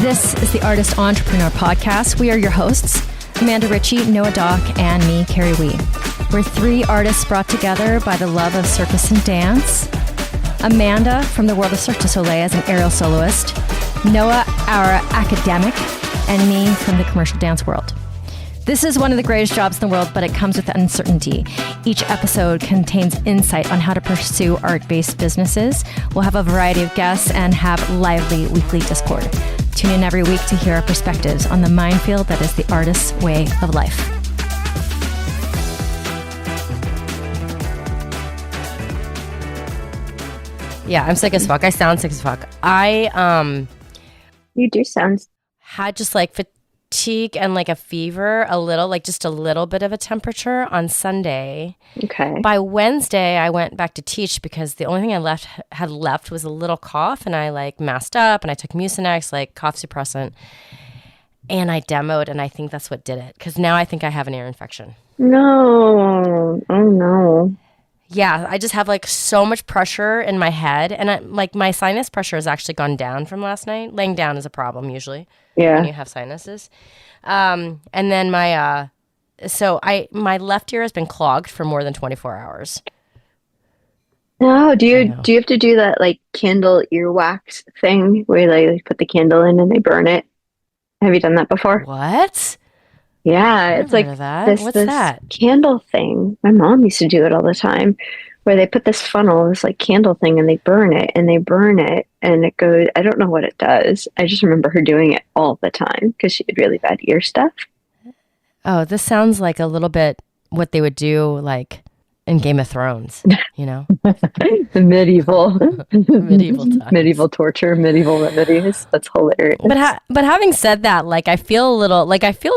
This is the Artist Entrepreneur Podcast. We are your hosts, Amanda Ritchie, Noah Dock, and me, Kerry Wee. We're three artists brought together by the love of circus and dance. Amanda from the world of Cirque du Soleil as an aerial soloist. Noah, our academic, and me from the commercial dance world. This is one of the greatest jobs in the world, but it comes with uncertainty. Each episode contains insight on how to pursue art-based businesses. We'll have a variety of guests and have lively weekly Discord. Tune in every week to hear our perspectives on the minefield that is the artist's way of life. Yeah, I'm sick as fuck. I sound sick as fuck. You do sound... Had just like fatigue and like a fever, just a little bit of a temperature on Sunday. Okay. By Wednesday, I went back to teach because the only thing I had left was a little cough, and I like masked up and I took Mucinex, like cough suppressant, and I demoed, and I think that's what did it because now I think I have an ear infection. No. Oh no. Yeah, I just have like so much pressure in my head, and my sinus pressure has actually gone down from last night. Laying down is a problem usually. Yeah. When you have sinuses. And then my left ear has been clogged for more than 24 hours. No, do you have to do that like candle earwax thing where they put the candle in and they burn it? Have you done that before? What? Yeah, it's like this candle thing. My mom used to do it all the time, where they put this funnel, this like candle thing, and they burn it, and it goes. I don't know what it does. I just remember her doing it all the time because she had really bad ear stuff. Oh, this sounds like a little bit what they would do like in Game of Thrones, you know? The medieval times. Medieval torture, medieval remedies. That's hilarious. But having said that, like I feel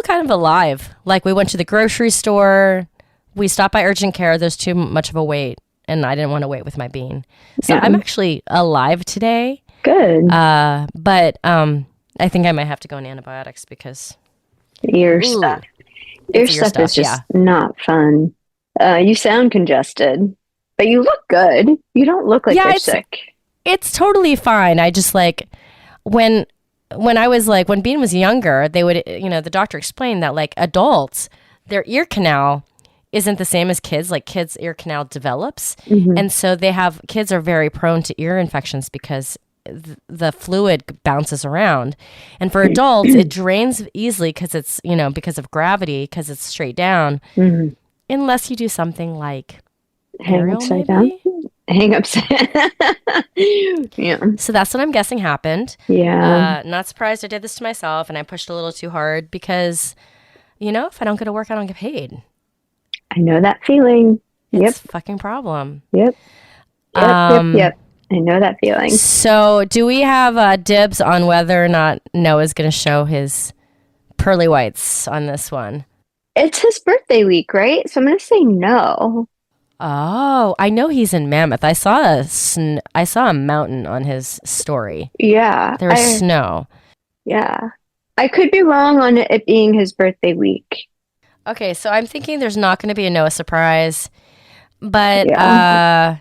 kind of alive. Like we went to the grocery store, we stopped by urgent care. There's too much of a wait, and I didn't want to wait with my bean. So yeah. I'm actually alive today. Good. But I think I might have to go on antibiotics because ear stuff. Ear stuff is just not fun. You sound congested, but you look good. You don't look like you're sick. It's totally fine. I just like when Bean was younger, they would, the doctor explained that like adults, their ear canal isn't the same as kids. Like kids' ear canal develops. Mm-hmm. And so kids are very prone to ear infections because the fluid bounces around. And for adults, it drains easily because it's, because of gravity, because it's straight down. Mm-hmm. Unless you do something like hang upside down. Hang upside. Yeah. So that's what I'm guessing happened. Yeah. Not surprised I did this to myself, and I pushed a little too hard because, if I don't go to work, I don't get paid. I know that feeling. It's a fucking problem. Yep. Yep. I know that feeling. So do we have dibs on whether or not Noah's going to show his pearly whites on this one? It's his birthday week, right? So I'm going to say no. Oh, I know he's in Mammoth. I saw a mountain on his story. Yeah. There was snow. Yeah. I could be wrong on it being his birthday week. Okay, so I'm thinking there's not going to be a Noah surprise. But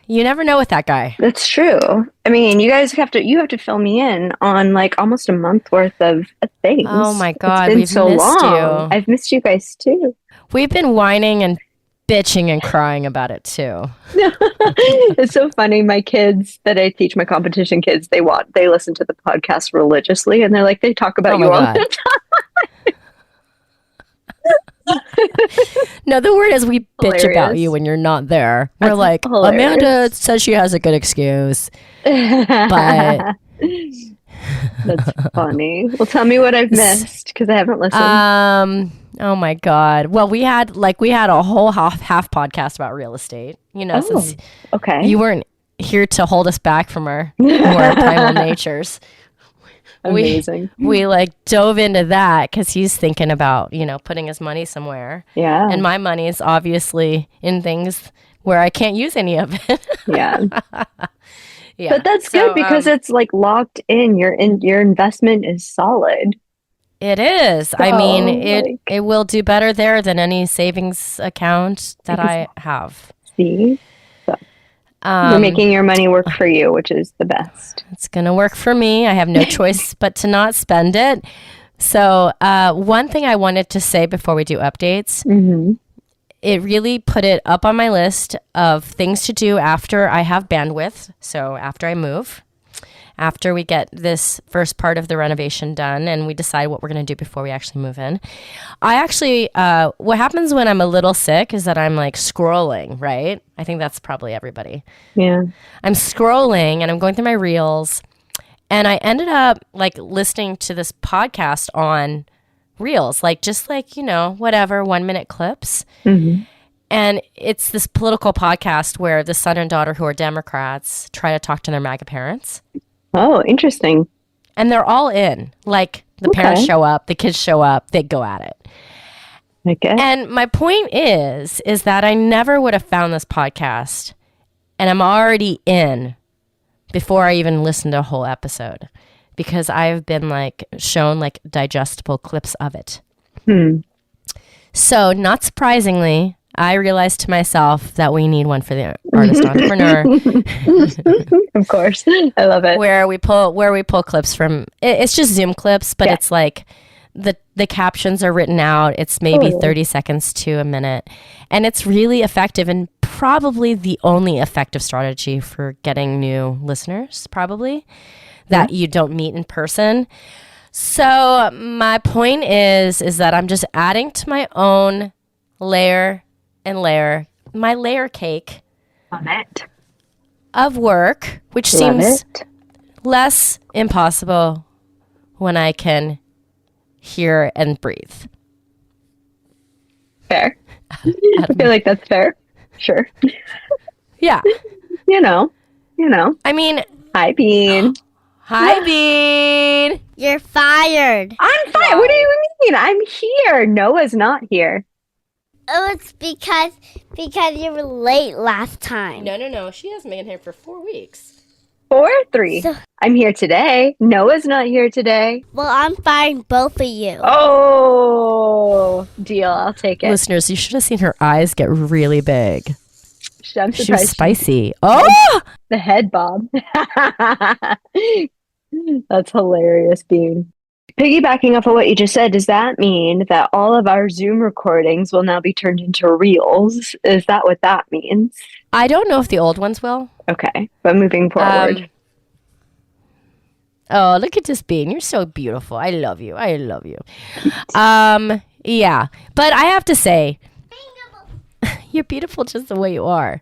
you never know with that guy. That's true. I mean, you guys have to fill me in on like almost a month worth of things. Oh my God, we've so missed long. I've missed you guys too. We've been whining and bitching and crying about it too. It's so funny. My kids that I teach, my competition kids, they listen to the podcast religiously, and they're like, they talk about you all the time. No, the word is we bitch about you when you're not there. We're like, hilarious. Amanda says she has a good excuse, but that's funny. Well, tell me what I've missed because I haven't listened. Oh my God. Well, we had a whole half podcast about real estate. Since you weren't here to hold us back from our more primal natures. Amazing. We like dove into that because he's thinking about, putting his money somewhere. Yeah. And my money is obviously in things where I can't use any of it. Yeah. Yeah. But that's good because it's like locked in. Your investment is solid. It is. I mean, it will do better there than any savings account that I have. See? You're making your money work for you, which is the best. It's going to work for me. I have no choice but to not spend it. So one thing I wanted to say before we do updates, it really put it up on my list of things to do after I have bandwidth. So after I move, after we get this first part of the renovation done and we decide what we're going to do before we actually move in. I actually, what happens when I'm a little sick is that I'm like scrolling, right? I think that's probably everybody. Yeah. I'm scrolling and I'm going through my reels and I ended up like listening to this podcast on reels, like just like, you know, whatever, 1-minute clips. And it's this political podcast where the son and daughter who are Democrats try to talk to their MAGA parents. Oh, interesting. And they're all in. Like, the parents show up, the kids show up, they go at it. Okay. And my point is that I never would have found this podcast, and I'm already in before I even listened to a whole episode, because I've been, like, shown, like, digestible clips of it. So, not surprisingly, I realized to myself that we need one for the artist entrepreneur. Of course. I love it. Where we pull clips from. It's just Zoom clips, but it's like the captions are written out. It's maybe 30 seconds to a minute. And it's really effective and probably the only effective strategy for getting new listeners, probably, that you don't meet in person. So my point is that I'm just adding to my own layer my layer cake of work, which seems less impossible when I can hear and breathe. Fair. I feel like that's fair. Sure. Yeah. You know. I mean, hi, Bean. Hi, Bean. You're fired. I'm fired. What do you mean? I'm here. Noah's not here. Oh, it's because you were late last time. No. She hasn't been here for 4 weeks. 4 or 3. I'm here today. Noah's not here today. Well, I'm firing both of you. Oh, deal. I'll take it. Listeners, you should have seen her eyes get really big. I'm She was surprised. spicy. Oh! The head bob. That's hilarious, Bean. Piggybacking off of what you just said, does that mean that all of our Zoom recordings will now be turned into reels? Is that what that means? I don't know if the old ones will. Okay, but moving forward. Oh, look at this Bean. You're so beautiful. I love you. Yeah. But I have to say, you're beautiful just the way you are,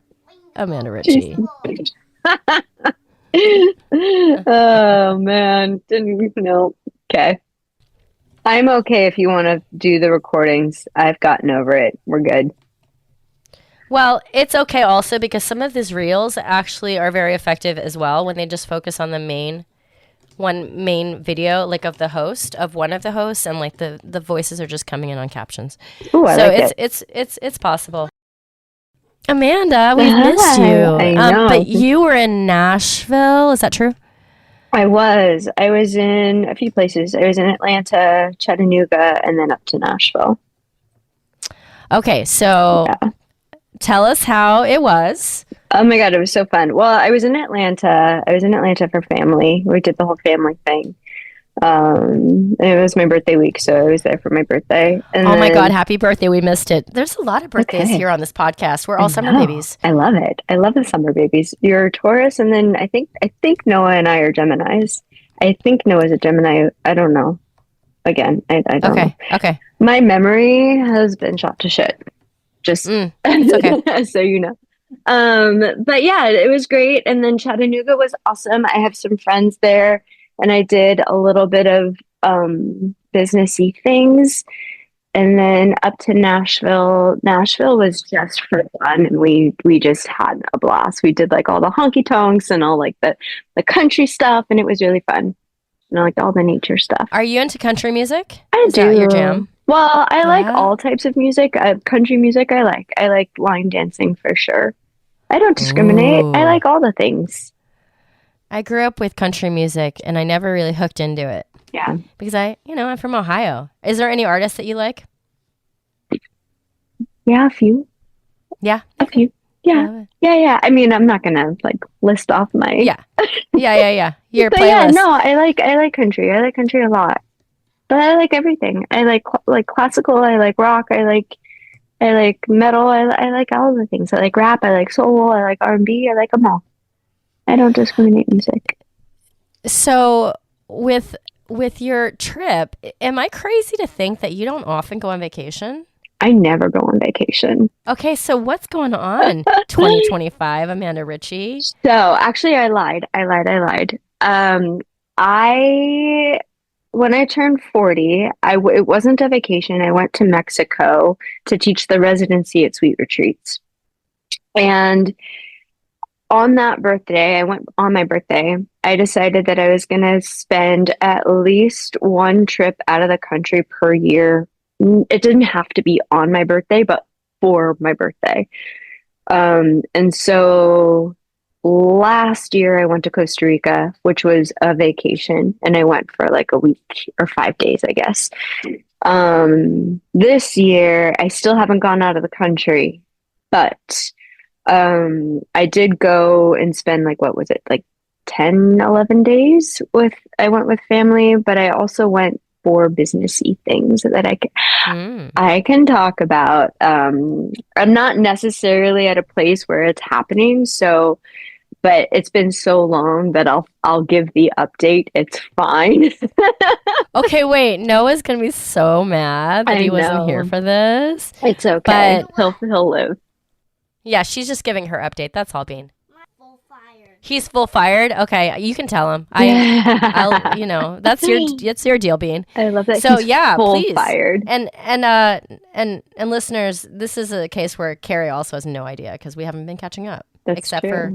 Amanda Ritchie. Oh, man. Didn't even know. Okay. I'm okay if you want to do the recordings. I've gotten over it. We're good. Well, it's okay also because some of these reels actually are very effective as well when they just focus on the main video, like of the host, of one of the hosts, and like the voices are just coming in on captions. Ooh, I so like it's possible. Amanda, we've missed you. I know. But you were in Nashville, is that true? I was in a few places. I was in Atlanta, Chattanooga, and then up to Nashville. Okay, so tell us how it was. Oh my God, it was so fun. Well, I was in Atlanta. For family. We did the whole family thing. It was my birthday week, so I was there for my birthday. And my God, happy birthday. We missed it. There's a lot of birthdays here on this podcast. We're all summer babies. I love it. I love the summer babies. You're a Taurus, and then I think Noah and I are Geminis. I think Noah's a Gemini. I don't know. Again, I don't know. Okay. My memory has been shot to shit. Just it's okay. so you know. But yeah, it was great. And then Chattanooga was awesome. I have some friends there. And I did a little bit of businessy things. And then up to Nashville. Nashville was just for fun. And we just had a blast. We did like all the honky tonks and all like the country stuff. And it was really fun. And like all the nature stuff. Are you into country music? Is that your jam? Well, I like all types of music. Country music I like. I like line dancing for sure. I don't discriminate. Ooh. I like all the things. I grew up with country music, and I never really hooked into it. Yeah. Because I'm from Ohio. Is there any artists that you like? Yeah, a few. Yeah? A few. Yeah. I mean, I'm not gonna like list off my Your but playlist. yeah, no, I like country. I like country a lot. But I like everything. I like classical. I like rock. I like metal. I like all of the things. I like rap. I like soul. I like R&B. I like them all. I don't discriminate music. So with your trip, am I crazy to think that you don't often go on vacation? I never go on vacation. Okay, so what's going on 2025, Amanda Ritchie? So actually I lied. I when I turned 40, it wasn't a vacation. I went to Mexico to teach the residency at Sweet Retreats. And on that birthday, I went on my birthday, I decided that I was going to spend at least one trip out of the country per year. It didn't have to be on my birthday, but for my birthday. And so last year I went to Costa Rica, which was a vacation, and I went for like a week or 5 days, I guess. This year I still haven't gone out of the country, but I did go and spend like, what was it? Like 10, 11 days I went with family, but I also went for businessy things that I can talk about. I'm not necessarily at a place where it's happening, so, but it's been so long that I'll give the update. It's fine. Okay, wait. Noah's gonna be so mad that he wasn't here for this. It's okay. But he'll live. Yeah, she's just giving her update. That's all, Bean. He's full fired. Okay, you can tell him. I'll that's your deal, Bean. I love that. So he's full please. Fired. And listeners, this is a case where Kerry also has no idea because we haven't been catching up, except for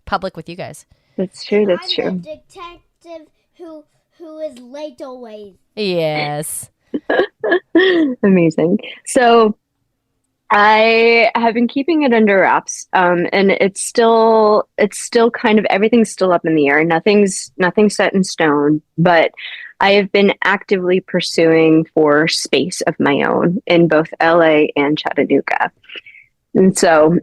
public with you guys. That's true. I'm the detective who is late always. Yes. Amazing. So I have been keeping it under wraps, and it's still kind of, everything's still up in the air. Nothing's set in stone, but I have been actively pursuing for space of my own in both LA and Chattanooga. And so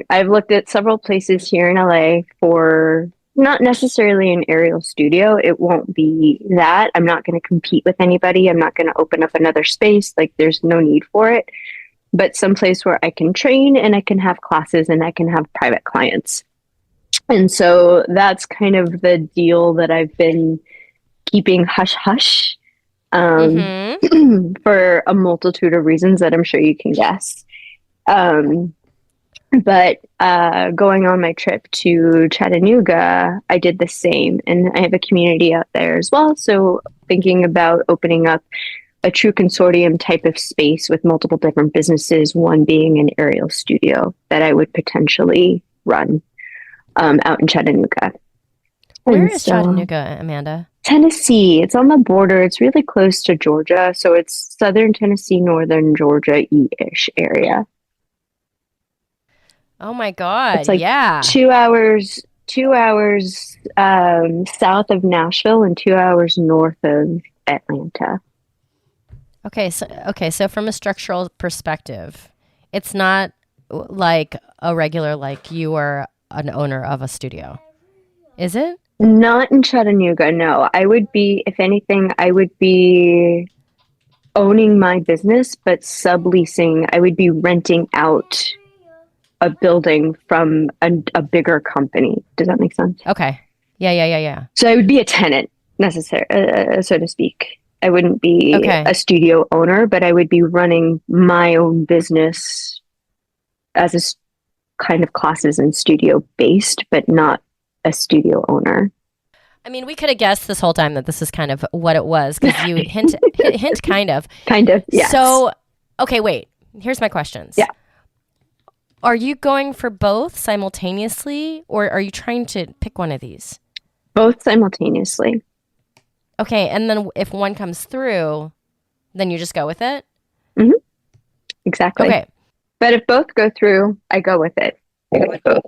I've looked at several places here in LA for not necessarily an aerial studio. It won't be that. I'm not going to compete with anybody. I'm not going to open up another space. Like, there's no need for it. But someplace where I can train and I can have classes and I can have private clients. And so that's kind of the deal that I've been keeping hush hush for a multitude of reasons that I'm sure you can guess. But going on my trip to Chattanooga, I did the same, and I have a community out there as well. So thinking about opening up a true consortium type of space with multiple different businesses, one being an aerial studio that I would potentially run out in Chattanooga. Where is Chattanooga, Amanda? Tennessee. It's on the border. It's really close to Georgia. So it's southern Tennessee, northern Georgia-ish area. Oh my God. It's like 2 hours south of Nashville and 2 hours north of Atlanta. Okay, so from a structural perspective, it's not like a regular, like you are an owner of a studio, is it? Not in Chattanooga, no. I would be, if anything, I would be owning my business, but subleasing. I would be renting out a building from a bigger company. Does that make sense? Okay. Yeah. So I would be a tenant, so to speak. I wouldn't be a studio owner, but I would be running my own business as a kind of classes and studio based, but not a studio owner. I mean, we could have guessed this whole time that this is kind of what it was because you hint kind of. Kind of, yes. So, okay, wait. Here's my questions. Yeah. Are you going for both simultaneously, or are you trying to pick one of these? Both simultaneously. Okay, and then if one comes through, then you just go with it? Mm-hmm. Exactly. Okay. But if both go through, I go with it. I go with both.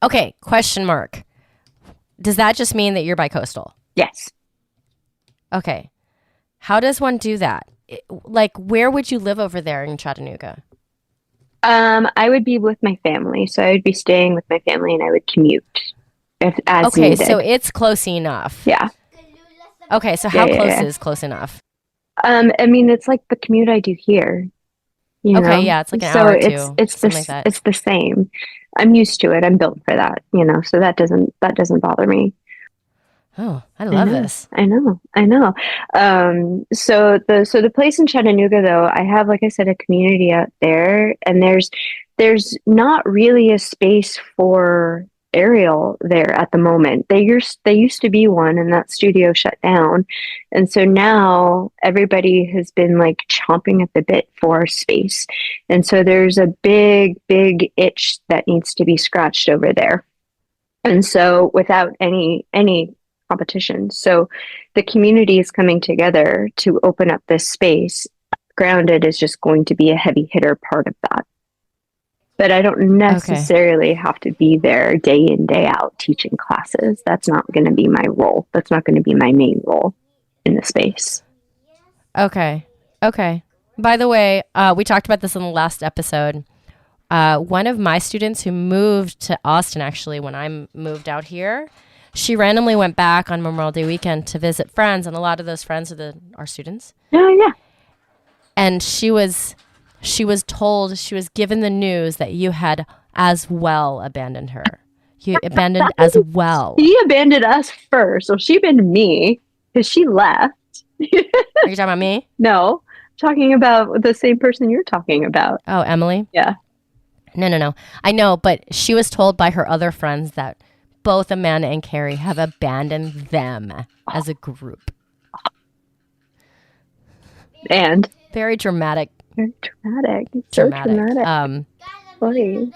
Okay, question mark. Does that just mean that you're bi-coastal? Yes. Okay. How does one do that? Like, where would you live over there in Chattanooga? I would be with my family, so I would be staying with my family, and I would commute as Okay, needed. so it's close enough. Yeah. Okay, so how close is close enough? I mean, it's like the commute I do here. Okay, yeah, it's like an hour or two, something like that. It's the same. I'm used to it. I'm built for that, so that doesn't bother me. Oh, I love this. I know. So the place in Chattanooga, though, I have, like I said, a community out there, and there's not really a space for Ariel there at the moment. They used to be one, and that studio shut down, and so now everybody has been like chomping at the bit for space, and so there's a big itch that needs to be scratched over there. And so without any competition. So the community is coming together to open up this space. Grounded is just going to be a heavy hitter part of that. But I don't necessarily have to be there day in, day out teaching classes. That's not going to be my role. That's not going to be my main role in the space. Okay. By the way, we talked about this in the last episode. One of my students who moved to Austin, actually, when I moved out here, she randomly went back on Memorial Day weekend to visit friends, and a lot of those friends are our students. Oh, yeah. And she was given the news that you had as well abandoned her. You abandoned as well. She abandoned us first, so she abandoned me because she left. Are you talking about me? No, I'm talking about the same person you're talking about. Oh, Emily? Yeah. No. I know, but she was told by her other friends that both Amanda and Kerry have abandoned them as a group. And very dramatic. Very dramatic. So dramatic. Funny.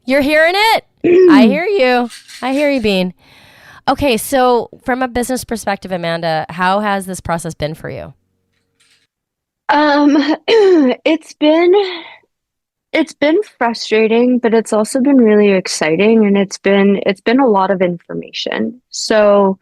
You're hearing it? I hear you, Bean. Okay, so from a business perspective, Amanda, how has this process been for you? It's been frustrating, but it's also been really exciting, and it's been a lot of information. So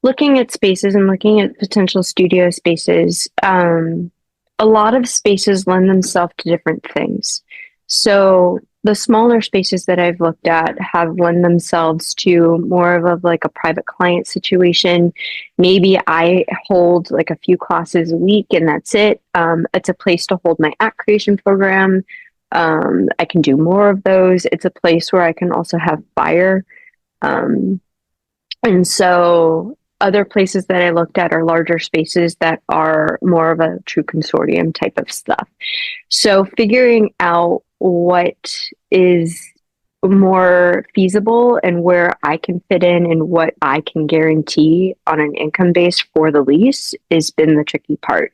looking at spaces and looking at potential studio spaces, a lot of spaces lend themselves to different things. So the smaller spaces that I've looked at have lend themselves to more of like a private client situation. Maybe I hold like a few classes a week and that's it. It's a place to hold my act creation program. I can do more of those. It's a place where I can also have fire. And so other places that I looked at are larger spaces that are more of a true consortium type of stuff. So figuring out what is more feasible and where I can fit in and what I can guarantee on an income base for the lease has been the tricky part,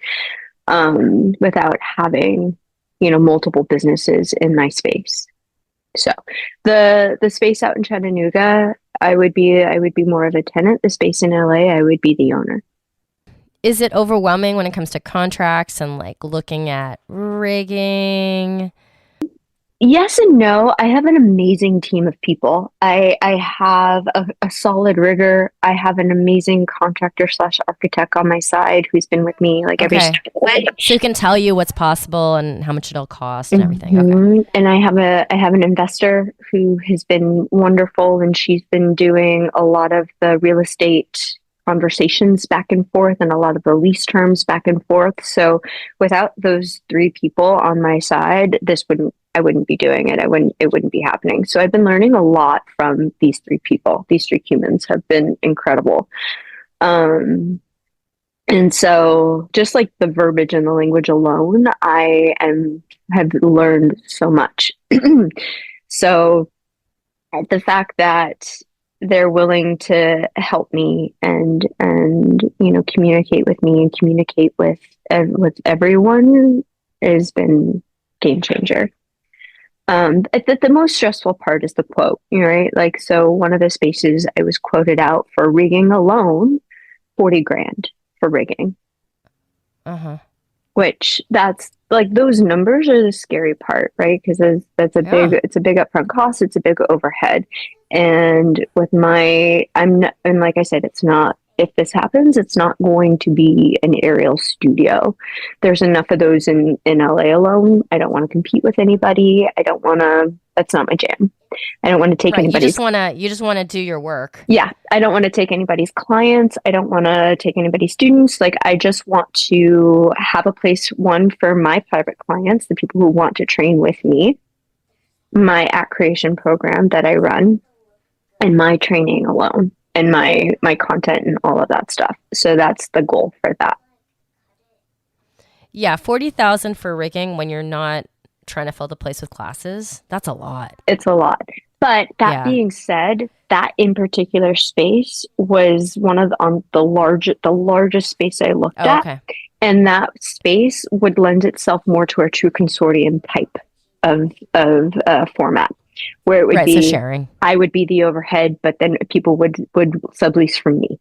without having, multiple businesses in my space. So the space out in Chattanooga, I would be more of a tenant. The space in LA, I would be the owner. Is it overwhelming when it comes to contracts and like looking at rigging? Yes and no. I have an amazing team of people. I have a solid rigger. I have an amazing contractor / architect on my side who's been with me like every step of the way. So he can tell you what's possible and how much it'll cost and everything. Okay. And I have an investor who has been wonderful, and she's been doing a lot of the real estate conversations back and forth and a lot of the lease terms back and forth. So without those three people on my side, I wouldn't be doing it. It wouldn't be happening. So I've been learning a lot from these three people. These three humans have been incredible. And so just like the verbiage and the language alone, have learned so much. So the fact that they're willing to help me and communicate with me and communicate with everyone has been game changer. The most stressful part is the quote, right? Like, so one of the spaces I was quoted out for rigging alone, $40,000 for rigging. Which that's like, those numbers are the scary part, right? Because it's a big upfront cost. It's a big overhead. And with and like I said, it's not if this happens, it's not going to be an aerial studio. There's enough of those in LA alone. I don't want to compete with anybody. That's not my jam. I don't want to take anybody's. You just want to do your work. Yeah. I don't want to take anybody's clients. I don't want to take anybody's students. Like, I just want to have a place, one, for my private clients, the people who want to train with me, my At Creation program that I run, and my training alone, and my content and all of that stuff. So that's the goal for that. Yeah, $40,000 for rigging when you're not trying to fill the place with classes. That's a lot. It's a lot. But that being said, that in particular space was one of the largest space I looked at. Okay. And that space would lend itself more to a true consortium type of format, where it would be sharing. I would be the overhead, but then people would sublease from me.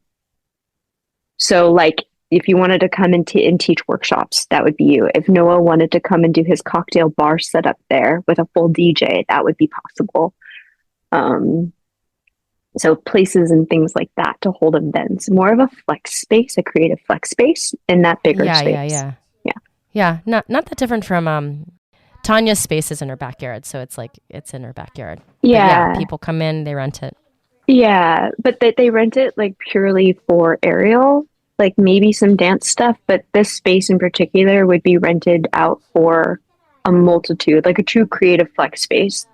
So, like, if you wanted to come and teach workshops, that would be you. If Noah wanted to come and do his cocktail bar setup there with a full DJ, that would be possible. So places and things like that to hold events, more of a flex space, a creative flex space in that bigger space. Yeah. Not that different from Tanya's space is in her backyard, so it's like it's in her backyard. Yeah, people come in, they rent it. Yeah, but they rent it like purely for aerial, like maybe some dance stuff, but this space in particular would be rented out for a multitude, like a true creative flex space.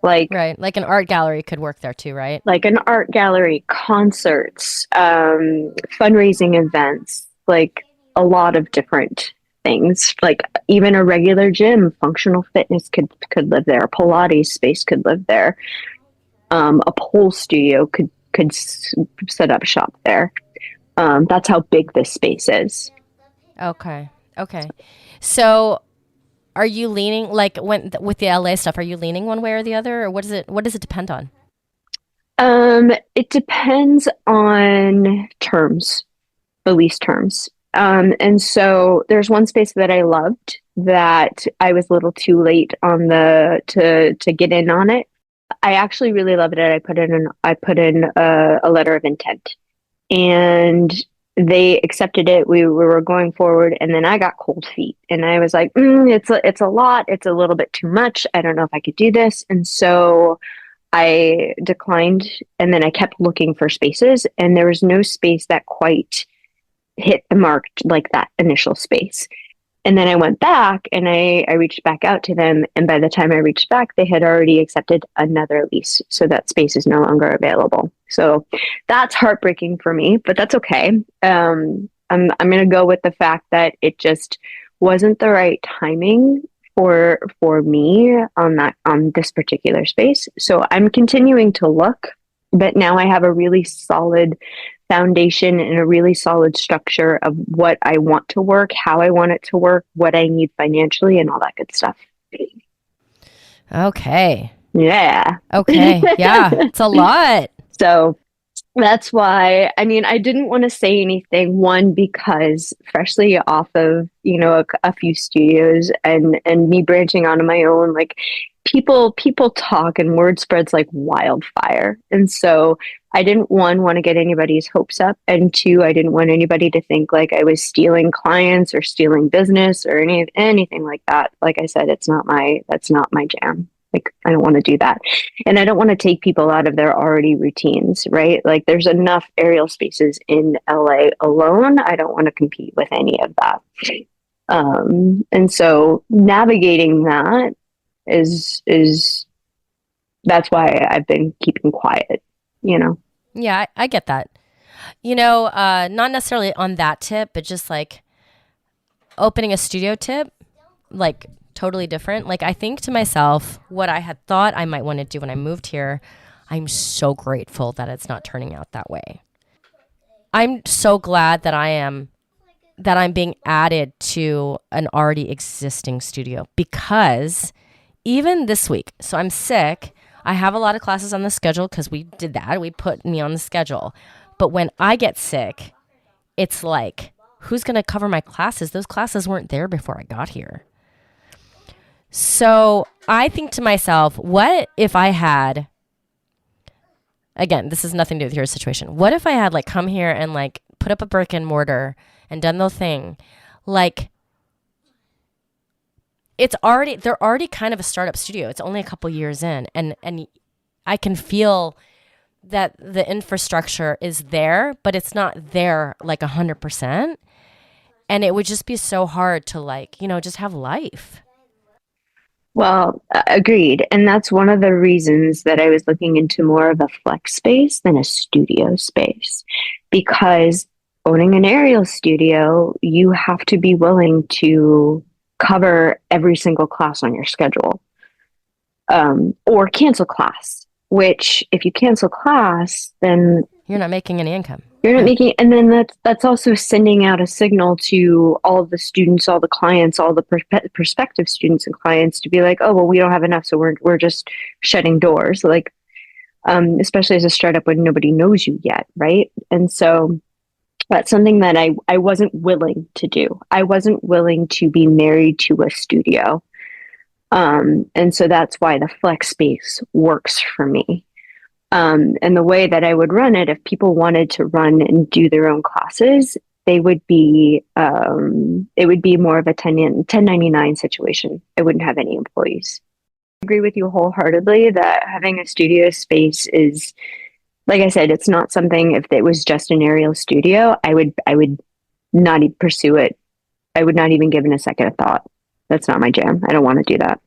Like an art gallery could work there too, right? Like an art gallery, concerts, fundraising events, like a lot of different things. Like even a regular gym, functional fitness could live there. A Pilates space could live there. A pole studio could set up shop there. That's how big this space is. Okay. So are you leaning, like with the LA stuff, are you leaning one way or the other, or what does it depend on? It depends on terms, the lease terms. And so there's one space that I loved that I was a little too late on to get in on it. I actually really loved it. I put in a letter of intent, and they accepted it. We were going forward, and then I got cold feet, and I was like, it's a lot. It's a little bit too much. I don't know if I could do this. And so I declined, and then I kept looking for spaces, and there was no space that quite hit the mark like that initial space. And then I went back and I reached back out to them. And by the time I reached back, they had already accepted another lease. So that space is no longer available. So that's heartbreaking for me, but that's okay. I'm going to go with the fact that it just wasn't the right timing for me on this particular space. So I'm continuing to look, but now I have a really solid foundation and a really solid structure of what I want to work, how I want it to work, what I need financially, and all that good stuff. Okay. Yeah. Okay. Yeah. It's a lot. So that's why, I mean, I didn't want to say anything, one, because freshly off of, a few studios and me branching onto my own, like people talk and word spreads like wildfire. And so I didn't, one, want to get anybody's hopes up. And two, I didn't want anybody to think like I was stealing clients or stealing business or anything like that. Like I said, that's not my jam. Like, I don't want to do that. And I don't want to take people out of their already routines, right? Like there's enough aerial spaces in LA alone. I don't want to compete with any of that. And so navigating that is that's why I've been keeping quiet, Yeah, I get that. Not necessarily on that tip, but just like opening a studio tip, like totally different. Like I think to myself, what I had thought I might want to do when I moved here, I'm so grateful that it's not turning out that way. I'm so glad that I'm being added to an already existing studio, because even this week, so I'm sick. I have a lot of classes on the schedule because we did that. We put me on the schedule. But when I get sick, it's like, who's going to cover my classes? Those classes weren't there before I got here. So I think to myself, what if I had again, this has nothing to do with your situation. What if I had like come here and like put up a brick and mortar and done the thing? Like, they're already kind of a startup studio. It's only a couple years in, and I can feel that the infrastructure is there, but it's not there like 100%. And it would just be so hard to like, just have life. Well, agreed. And that's one of the reasons that I was looking into more of a flex space than a studio space. Because owning an aerial studio, you have to be willing to cover every single class on your schedule, or cancel class, which if you cancel class, then you're not making any income. You're not making, and then that's also sending out a signal to all the students, all the clients, all the prospective students and clients to be like, oh, well, we don't have enough, so we're just shutting doors. Like, especially as a startup when nobody knows you yet, right? And so that's something that I wasn't willing to do. I wasn't willing to be married to a studio, and so that's why the flex space works for me. And the way that I would run it, if people wanted to run and do their own classes, it would be more of a 1099 situation. I wouldn't have any employees. I agree with you wholeheartedly that having a studio space is, like I said, it's not something. If it was just an aerial studio, I would not even pursue it. I would not even give it a second of thought. That's not my jam. I don't want to do that.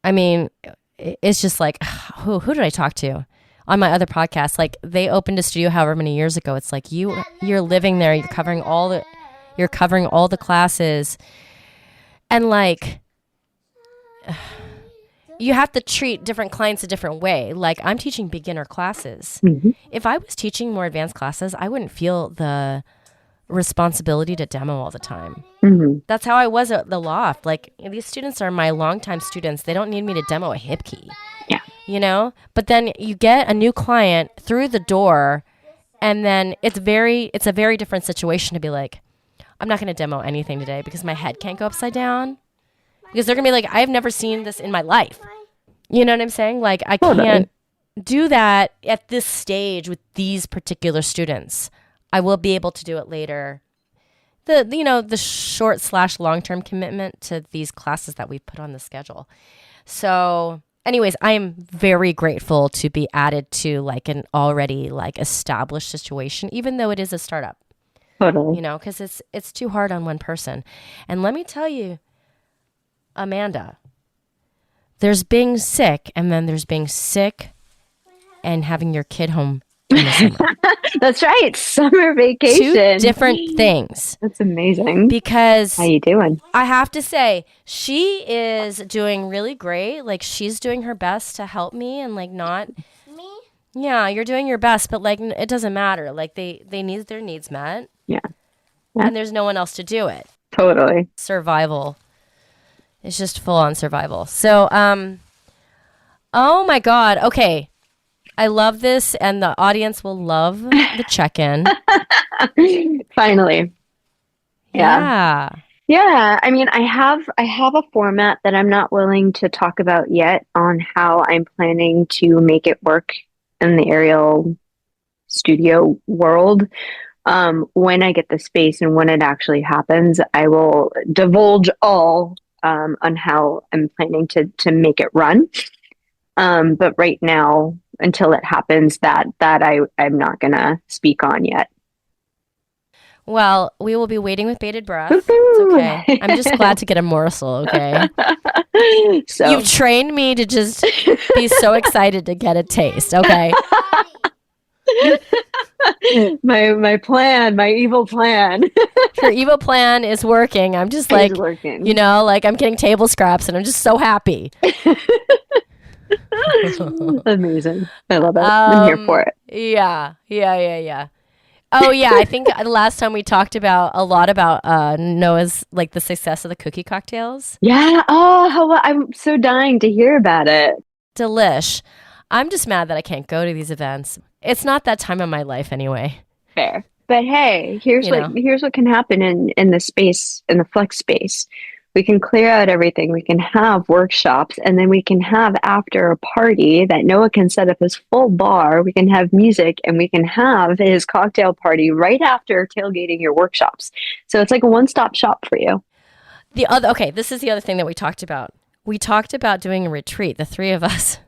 I mean, it's just like, who did I talk to on my other podcast? Like, they opened a studio however many years ago. It's like you're living there, you're covering all the classes, and like you have to treat different clients a different way. Like, I'm teaching beginner classes. Mm-hmm. If I was teaching more advanced classes, I wouldn't feel the responsibility to demo all the time. Mm-hmm. That's how I was at the loft. Like, these students are my longtime students. They don't need me to demo a hip key. Yeah. But then you get a new client through the door, and then it's a very different situation to be like, I'm not going to demo anything today because my head can't go upside down. Because they're going to be like, I've never seen this in my life. You know what I'm saying? Like, I can't do that at this stage with these particular students. I will be able to do it later. The short / long-term commitment to these classes that we put on the schedule. So anyways, I am very grateful to be added to like an already like established situation, even though it is a startup. Totally. Because it's too hard on one person. And let me tell you, Amanda, there's being sick, and then there's being sick and having your kid home in the summer. That's right. Summer vacation. Two different things. That's amazing. Because how you doing? I have to say, she is doing really great. Like, she's doing her best to help me, and like not me. Yeah, you're doing your best, but like it doesn't matter. Like they need their needs met. Yeah. And there's no one else to do it. Totally. Survival. It's just full on survival. So, oh my God. Okay. I love this, and the audience will love the check-in. Finally. Yeah. Yeah. I mean, I have a format that I'm not willing to talk about yet on how I'm planning to make it work in the aerial studio world. When I get the space and when it actually happens, I will divulge all on how I'm planning to make it run. But right now, until it happens, that I'm not gonna speak on yet. Well, we will be waiting with bated breath. It's okay. I'm just glad to get a morsel, okay? So you've trained me to just be so excited to get a taste, okay? my evil plan. Your evil plan is working. I'm just like, like I'm getting table scraps, and I'm just so happy. Amazing. I love it. I'm here for it. Yeah. Oh yeah, I think the last time we talked a lot about Noah's, like, the success of the cookie cocktails. Yeah. Oh, I'm so dying to hear about it. Delish. I'm just mad that I can't go to these events. It's not that time of my life anyway. Fair. But hey, here's what can happen in the space, in the flex space. We can clear out everything. We can have workshops, and then we can have after a party that Noah can set up his full bar. We can have music, and we can have his cocktail party right after tailgating your workshops. So it's like a one-stop shop for you. This is the other thing that we talked about. We talked about doing a retreat, the three of us.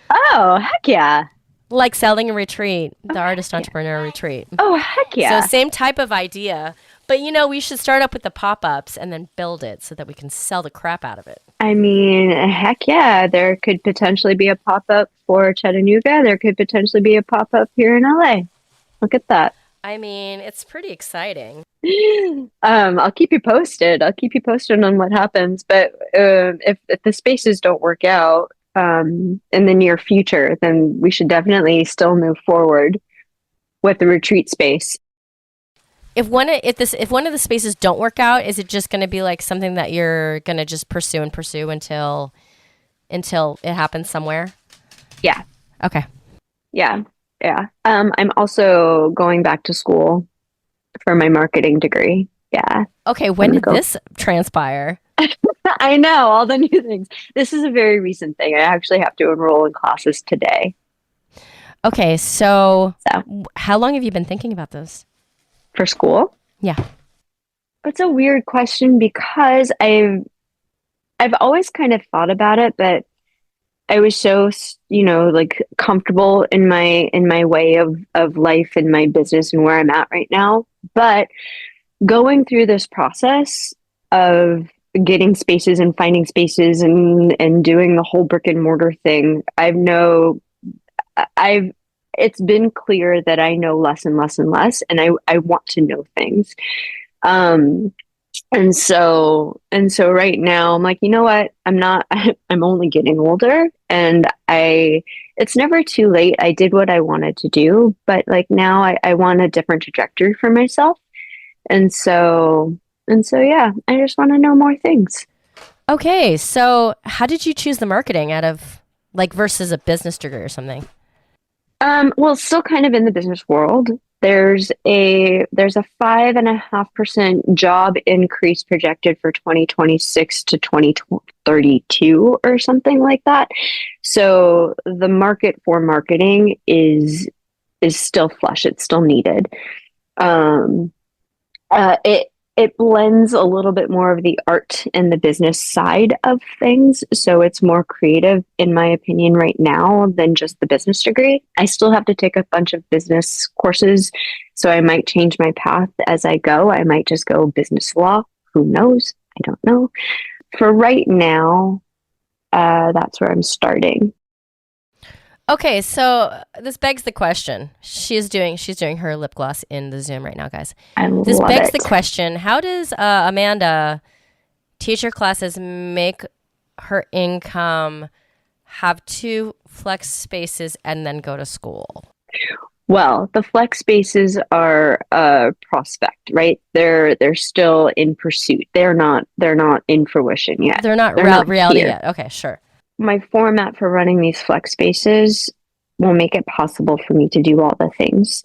Oh, heck yeah. Like selling a retreat, the artist entrepreneur retreat. Oh, heck yeah. So same type of idea. But, we should start up with the pop-ups and then build it so that we can sell the crap out of it. I mean, heck yeah. There could potentially be a pop-up for Chattanooga. There could potentially be a pop-up here in LA. Look at that. I mean, it's pretty exciting. I'll keep you posted. I'll keep you posted on what happens. But if the spaces don't work out in the near future, then we should definitely still move forward with the retreat space. If one of the spaces don't work out, is it just going to be like something that you're going to just pursue until it happens somewhere? Yeah. Okay. Yeah. I'm also going back to school for my marketing degree. Yeah. Okay. When did this transpire? I know, all the new things. This is a very recent thing. I actually have to enroll in classes today. Okay. So how long have you been thinking about this? For school? Yeah. It's a weird question because I've always kind of thought about it, but I was so, like comfortable in my way of life and my business and where I'm at right now. But going through this process of getting spaces and finding spaces and doing the whole brick and mortar thing, it's been clear that I know less and less and less, and I want to know things. And so right now I'm like, you know what? I'm only getting older, and it's never too late. I did what I wanted to do, but like now I want a different trajectory for myself. And so yeah, I just want to know more things. Okay. So how did you choose the marketing out of versus a business degree or something? Well, still kind of in the business world. There's a 5.5% job increase projected for 2026 to 2032 or something like that. So the market for marketing is still flush. It's still needed. It blends a little bit more of the art and the business side of things. So it's more creative, in my opinion, right now than just the business degree. I still have to take a bunch of business courses. So I might change my path as I go. I might just go business law. Who knows? I don't know. For right now, that's where I'm starting. Okay, so this begs the question. She's doing her lip gloss in the Zoom right now, guys. This begs the question: how does Amanda teach her classes, make her income, have 2 flex spaces, and then go to school? Well, the flex spaces are a prospect, right? They're still in pursuit. They're not in fruition yet. They're not reality yet. Okay, sure. My format for running these flex spaces will make it possible for me to do all the things.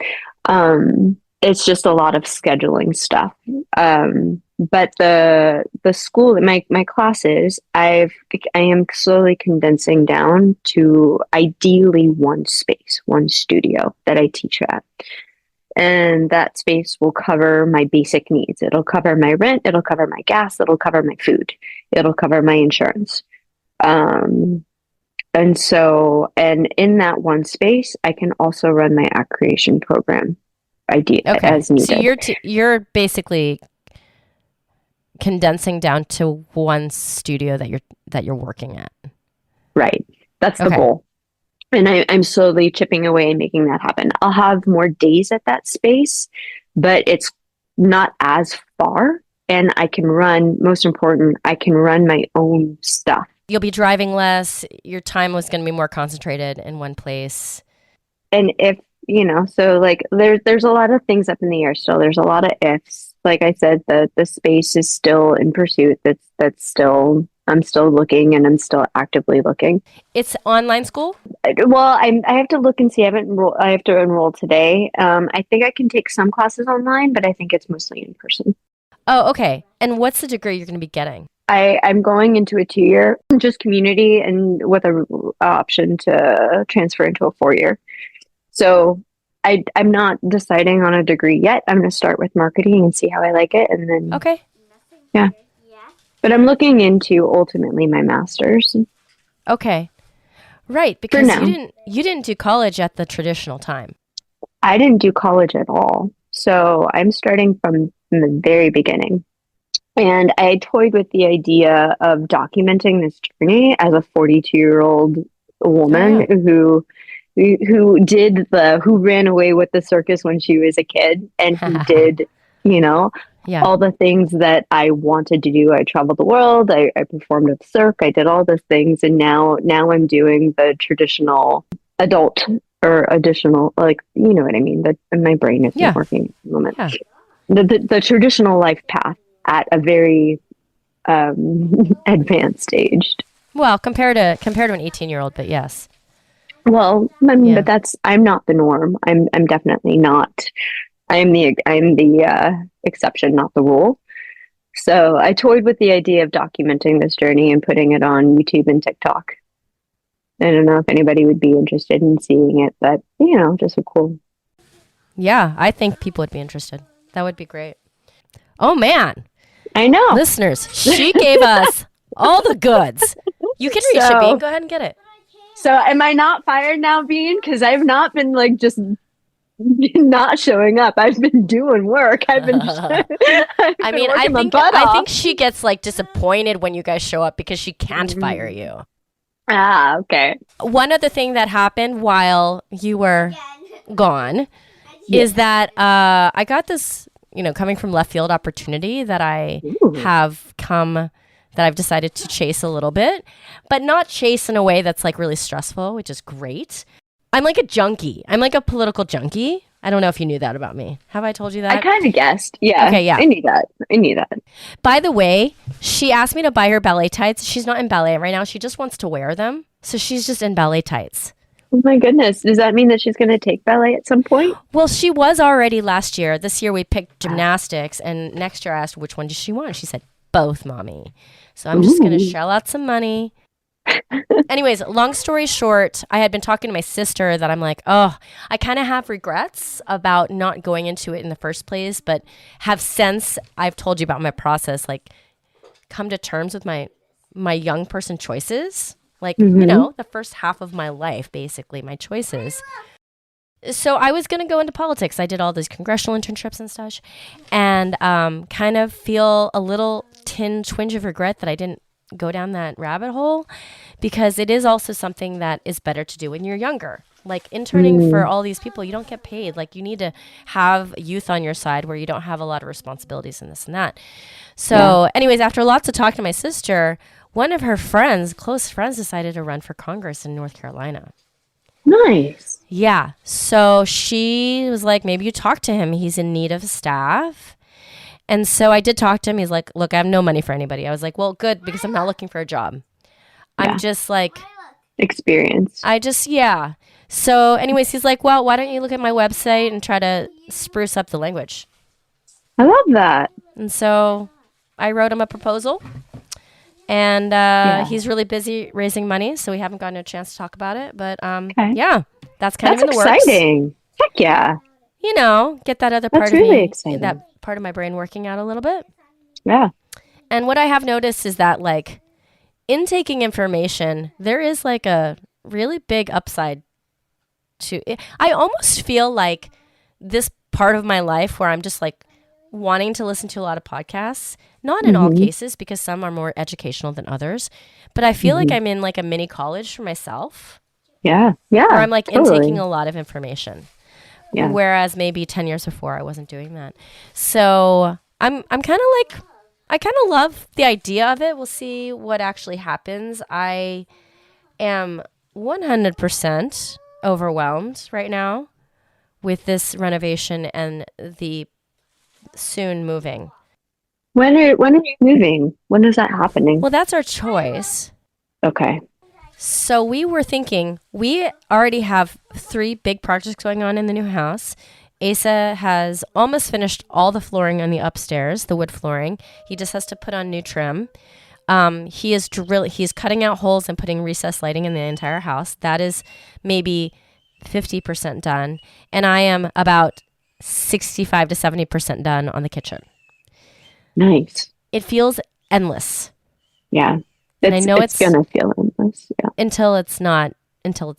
It's just a lot of scheduling stuff. But the school, my classes, I am slowly condensing down to ideally one space, one studio that I teach at. And that space will cover my basic needs. It'll cover my rent. It'll cover my gas. It'll cover my food. It'll cover my insurance. And in that one space, I can also run my act creation program as needed. So you're basically condensing down to one studio that you're working at. Right. That's the goal. And I'm slowly chipping away and making that happen. I'll have more days at that space, but it's not as far. And most important, I can run my own stuff. You'll be driving less. Your time was going to be more concentrated in one place. And if, so like there's a lot of things up in the air still. There's a lot of ifs. Like I said, the space is still in pursuit. I'm still looking, and I'm still actively looking. It's online school? Well, I have to look and see. I have to enroll today. I think I can take some classes online, but I think it's mostly in person. Oh, okay. And what's the degree you're going to be getting? I'm going into a 2-year, just community, and with a option to transfer into a 4-year. So I'm not deciding on a degree yet. I'm going to start with marketing and see how I like it, and then Okay. Yeah. But I'm looking into ultimately my master's. Okay. Right, because you didn't do college at the traditional time. I didn't do college at all. So I'm starting from the very beginning. And I toyed with the idea of documenting this journey as a 42-year-old woman who ran away with the circus when she was a kid, and who did, all the things that I wanted to do. I traveled the world. I performed at Cirque. I did all those things. And now I'm doing the traditional adult or additional, like, you know what I mean? My brain isn't working at the moment. Yeah. The traditional life path at a very advanced stage. Well, compared to an 18-year-old, but yes. Well, I mean, but I'm not the norm. I'm definitely not. I'm the exception, not the rule. So I toyed with the idea of documenting this journey and putting it on YouTube and TikTok. I don't know if anybody would be interested in seeing it, but just a cool. Yeah, I think people would be interested. That would be great. Oh man, I know, listeners. She gave us all the goods. You can reach it, Bean. Go ahead and get it. So am I not fired now, Bean? Because I've not been just not showing up. I've been doing work. I think she gets disappointed when you guys show up because she can't fire you. Ah, okay. One other thing that happened while you were gone is that I got this, coming from left field opportunity that that I've decided to chase a little bit, but not chase in a way that's really stressful, which is great. I'm like a junkie. I'm like a political junkie. I don't know if you knew that about me. Have I told you that? I kind of guessed. Yeah. Okay, yeah. I knew that. By the way, she asked me to buy her ballet tights. She's not in ballet right now. She just wants to wear them. So she's just in ballet tights. Oh my goodness. Does that mean that she's going to take ballet at some point? Well, she was already last year. This year we picked gymnastics, and next year I asked which one does she want. She said, both, mommy. So I'm just going to shell out some money. Anyways, long story short, I had been talking to my sister that I'm like, I kind of have regrets about not going into it in the first place, but have since I've told you about my process, come to terms with my young person choices, the first half of my life, basically my choices. So I was going to go into politics. I did all these congressional internships and such, and kind of feel a little twinge of regret that I didn't go down that rabbit hole, because it is also something that is better to do when you're younger. Interning for all these people, you don't get paid. You need to have youth on your side where you don't have a lot of responsibilities and this and that. So anyways, after lots of talking to my sister, one of her close friends, decided to run for Congress in North Carolina. Nice. Yeah. So she was like, maybe you talk to him. He's in need of staff. And so I did talk to him. He's like, look, I have no money for anybody. I was like, well, good, because I'm not looking for a job. Yeah. I'm just experience. So anyways, he's like, well, why don't you look at my website and try to spruce up the language? I love that. And so I wrote him a proposal. And he's really busy raising money, so we haven't gotten a chance to talk about it. But that's kind of in the works. That's exciting. Heck yeah. Get that other part of me, exciting. That part of my brain working out a little bit. Yeah. And what I have noticed is that in taking information, there is a really big upside to it. I almost feel like this part of my life where I'm just wanting to listen to a lot of podcasts, not in all cases, because some are more educational than others, but I feel like I'm in a mini college for myself. Yeah. Yeah. Where I'm intaking a lot of information. Yeah. Whereas maybe 10 years before I wasn't doing that. So I'm kind of I kind of love the idea of it. We'll see what actually happens. I am 100% overwhelmed right now with this renovation and the soon moving. When are you moving? When is that happening? Well, that's our choice. Okay. So we were thinking, we already have 3 big projects going on in the new house. Asa has almost finished all the flooring on the upstairs, the wood flooring. He just has to put on new trim. He's cutting out holes and putting recessed lighting in the entire house. That is maybe 50% done. And I am about 65 to 70% done on the kitchen. Nice. It feels endless. Yeah. And I know it's going to feel endless. Yeah. Until it's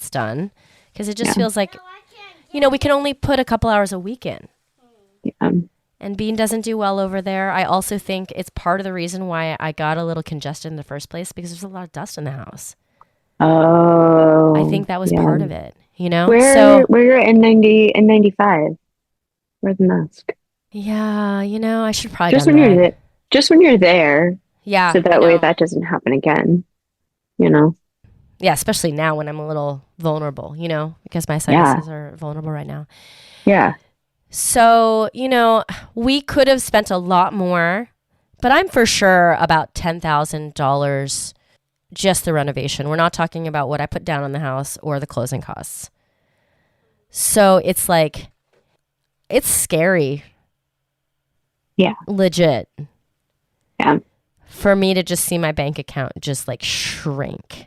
done. Because it just feels like, we can only put a couple hours a week in. Yeah. And Bean doesn't do well over there. I also think it's part of the reason why I got a little congested in the first place, because there's a lot of dust in the house. Oh. I think that was part of it, Where you're N90 and 95? Where's the mask? Yeah, I should probably just when you're there. Yeah. So that way that doesn't happen again, Yeah, especially now when I'm a little vulnerable, because my sinuses are vulnerable right now. Yeah. So, we could have spent a lot more, but I'm for sure about $10,000 just the renovation. We're not talking about what I put down on the house or the closing costs. So it's like, it's scary. Yeah. Legit. Yeah. For me to just see my bank account just like shrink.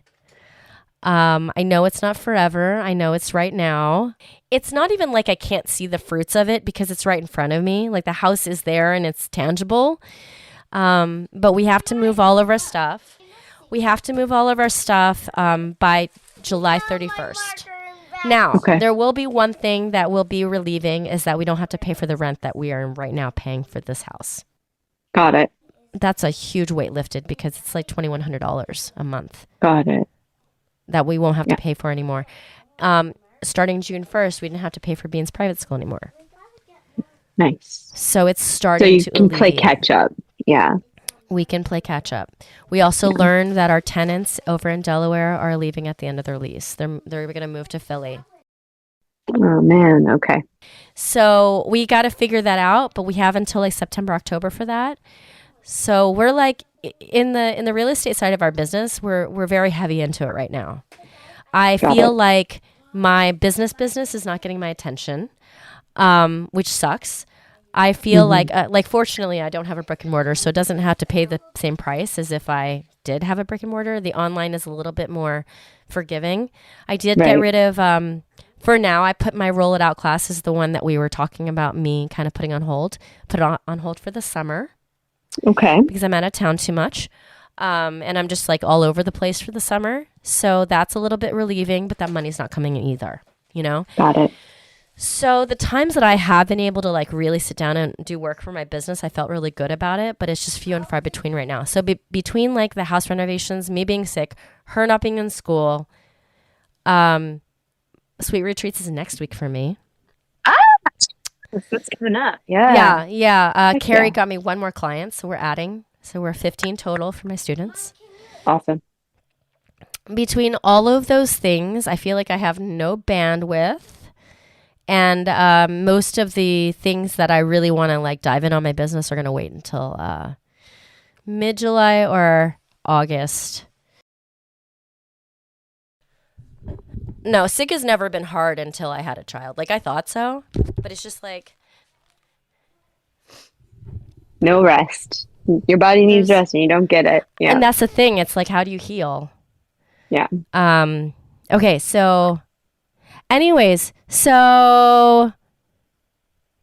I know it's not forever. I know it's right now. It's not even like I can't see the fruits of it because it's right in front of me. Like the house is there and it's tangible. But we have to move all of our stuff. By July 31st. Now, There will be one thing that will be relieving is that we don't have to pay for the rent that we are right now paying for this house. Got it. That's a huge weight lifted because it's like $2,100 a month. Got it. That we won't have to pay for anymore. Starting June 1st, we didn't have to pay for Bean's private school anymore. Nice. So it's starting to So you can play catch up. Yeah. We can play catch up. We also learned that our tenants over in Delaware are leaving at the end of their lease. They're going to move to Philly. Oh, man. Okay. So we got to figure that out, but we have until like September, October for that. So we're like in the real estate side of our business, we're very heavy into it right now. I feel like my business is not getting my attention, which sucks. I feel like fortunately I don't have a brick and mortar, so it doesn't have to pay the same price as if I did have a brick and mortar. The online is a little bit more forgiving. I did get rid of, for now, I put my Roll It Out classes, the one that we were talking about me kind of putting on hold, put it on hold for the summer. Okay. Because I'm out of town too much. And I'm just like all over the place for the summer. So that's a little bit relieving, but that money's not coming in either, Got it. So the times that I have been able to like really sit down and do work for my business, I felt really good about it, but it's just few and far between right now. So between like the house renovations, me being sick, her not being in school, Sweet Retreats is next week for me. That's coming up. Yeah. Yeah. Kerry got me one more client, so we're adding. So we're 15 total for my students. Awesome. Between all of those things, I feel like I have no bandwidth. And most of the things that I really want to like dive in on my business are going to wait until mid-July or August. No, sick has never been hard until I had a child. Like I thought so, but it's just like no rest. Your body needs rest and you don't get it. Yeah. And that's the thing. It's like, how do you heal? Yeah. Okay. So anyways, am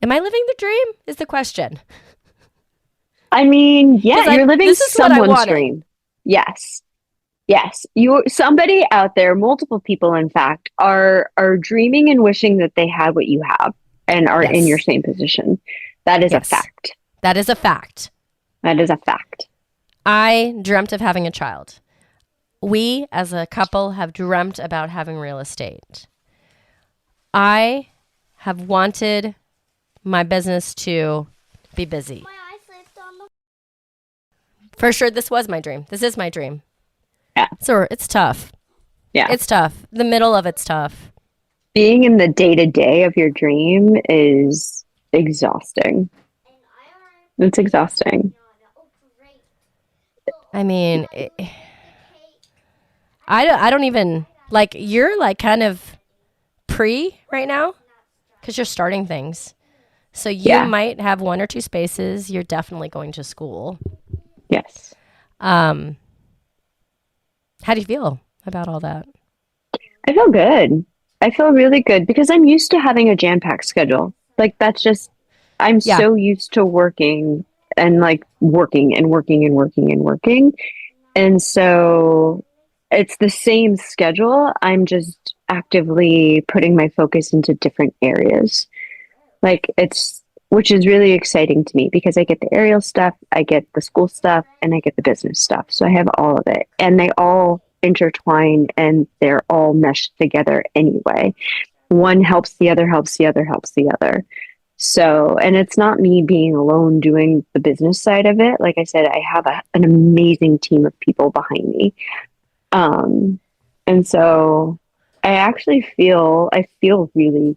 I living the dream is the question. I mean, yeah, you're living someone's dream. Yes. Somebody out there, multiple people, in fact, are dreaming and wishing that they had what you have and are in your same position. That is a fact. That is a fact. That is a fact. I dreamt of having a child. We, as a couple, have dreamt about having real estate. I have wanted my business to be busy. For sure, this was my dream. This is my dream. Yeah. So it's tough. Yeah. It's tough. The middle of it's tough. Being in the day-to-day of your dream is exhausting. It's exhausting. I mean, I don't even, like, you're like kind of pre right now because you're starting things. So you might have 1 or 2 spaces. You're definitely going to school. Yes. How do you feel about all that? I feel good. I feel really good because I'm used to having a jam-packed schedule. Like that's just, I'm so used to working and like working and working and working and working. And so it's the same schedule. I'm just actively putting my focus into different areas. Like which is really exciting to me because I get the aerial stuff, I get the school stuff, and I get the business stuff. So I have all of it. And they all intertwine and they're all meshed together anyway. One helps the other, helps the other, helps the other. So, and it's not me being alone doing the business side of it. Like I said, I have an amazing team of people behind me. And so I feel really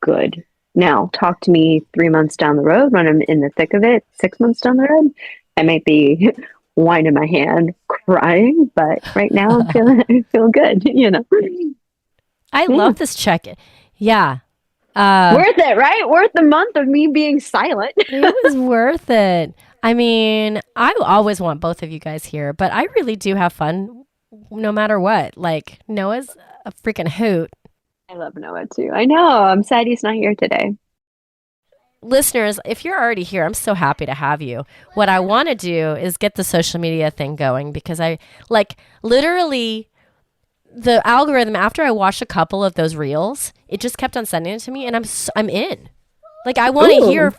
good. Now, talk to me 3 months down the road when I'm in the thick of it, 6 months down the road, I might be whining my hand, crying, but right now I feel good, you know. I love this check. Yeah. Worth it, right? Worth the month of me being silent. It was worth it. I mean, I always want both of you guys here, but I really do have fun no matter what. Like, Noah's a freaking hoot. I love Noah too. I know. I'm sad he's not here today. Listeners, if you're already here, I'm so happy to have you. What I want to do is get the social media thing going because I like literally the algorithm after I watched a couple of those reels, it just kept on sending it to me and I'm in. Like I want to hear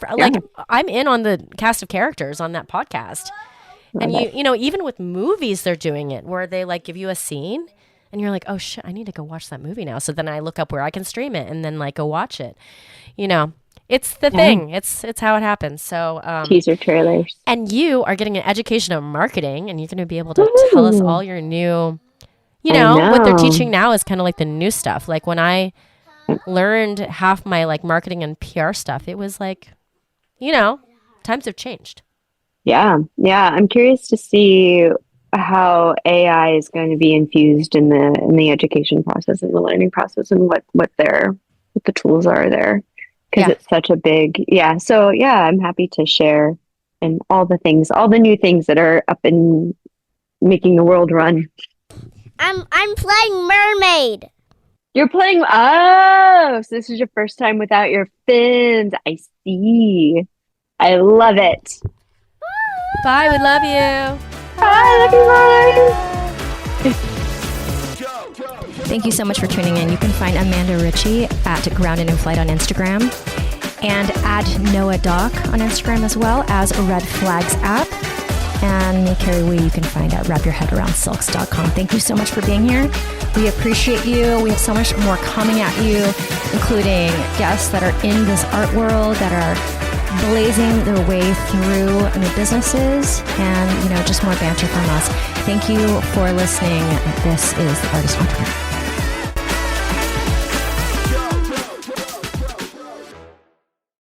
I'm in on the cast of characters on that podcast. And you know, even with movies they're doing it where they like give you a scene and you're like, "Oh shit, I need to go watch that movie now." So then I look up where I can stream it and then like go watch it. You know, it's the thing. It's how it happens. So teaser trailers. And you are getting an education of marketing and you're going to be able to tell us all your new, you know, what they're teaching now is kind of like the new stuff. Like when I learned half my like marketing and PR stuff, it was like, you know, times have changed. Yeah. I'm curious to see how AI is going to be infused in the education process and the learning process and what the tools are there. Because it's such a big, So I'm happy to share and all the new things that are up and making the world run. I'm playing mermaid. You're playing, so this is your first time without your fins. I see. I love it. Bye, we love you. Bye, love you, bye. Thank you so much for tuning in. You can find Amanda Ritchie at Grounded in Flight on Instagram and at Noah Doc on Instagram as well as Red Flags app. And me, Kerry Wee, you can find at wrapyourheadaroundsilks.com. Thank you so much for being here. We appreciate you. We have so much more coming at you, including guests that are in this art world that are blazing their way through new businesses and, you know, just more banter from us. Thank you for listening. This is The Artist Entrepreneur.